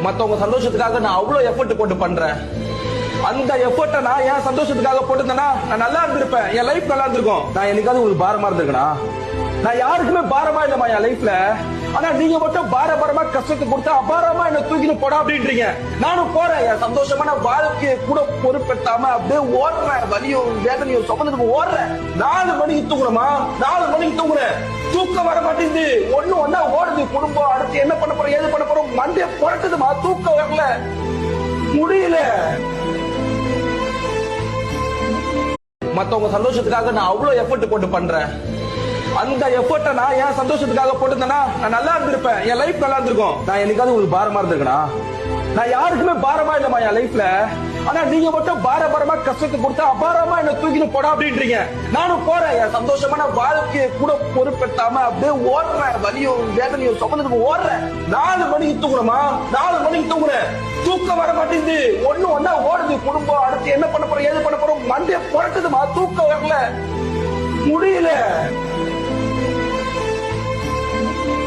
மத்தவங்க சந்தோஷத்துக்காக நான் அவ்வளவு எஃபர்ட் போட்டு பண்றேன். அந்த எஃபர்ட்டை நான் என் சந்தோஷத்துக்காக போட்டுருந்தேன்னா நான் நல்லா இருந்திருப்பேன், என் லைஃப் நல்லா இருந்திருக்கும். நான் என்னைக்காவது உங்களுக்கு பாரமா இருந்திருக்கேனா? நான் யாருக்குமே பாரமா இல்லமா என் லைஃப்ல. ஆனா நீங்க மட்டும் பாரமா கஷ்டத்தை கொடுத்தா அபாரமா என்ன தூக்கிட்டு போடா அப்படின்றீங்க. நானும் போறேன், என் சந்தோஷமான வாழ்க்கையை கூட பொறுப்பெடுத்தாம அப்படியே ஓடுறேன், வலியும் வேதனையும் சுமந்துட்டு ஓடுறேன். 4 மணிக்கு தூங்குறமா, 4 மணிக்கு தூங்குறேன், தூக்கம் வர மாட்டேங்குது. ஒண்ணா ஓடுது குடும்பம். அடுத்து என்ன பண்ண போறோம், ஏது பண்ண போறோம், மண்டே புரட்டுதுமா, தூக்கம் வரல, முடியல. மத்தவங்க சந்தோஷத்துக்காக நான் அவ்வளவு எஃபர்ட் போட்டு பண்றேன். அந்த எஃபர்ட்டை நான் என் சந்தோஷத்துக்காக போட்டுருந்தேன்னா நான் நல்லா இருந்திருப்பேன், என் லைஃப் நல்லா இருந்திருக்கும். நான் என்னைக்காவது உங்களுக்கு பாரமா இருந்திருக்கேனா? நான் யாருக்குமே பாரமா இல்லமா என் லைஃப்ல. ஆனா நீங்க மட்டும் பாரமா கஷ்டத்தை கொடுத்தா அபாரமா என்ன தூக்கிட்டு போடா அப்படின்றீங்க. நானும் போறேன், என் சந்தோஷமான வாழ்க்கையை கூட பொறுப்பெடுத்தாம அப்படியே ஓடுறேன், வலியும் வேதனையும் சுமந்துட்டு ஓடுறேன். 4 மணிக்கு தூங்குறமா, 4 மணிக்கு தூங்குறேன், தூக்கம் வர மாட்டேங்குது. ஒண்ணா ஓடுது குடும்பம். அடுத்து என்ன பண்ண போறோம், ஏது பண்ண போறோம், மண்டே புரட்டுதுமா, தூக்கம் வரல, முடியல.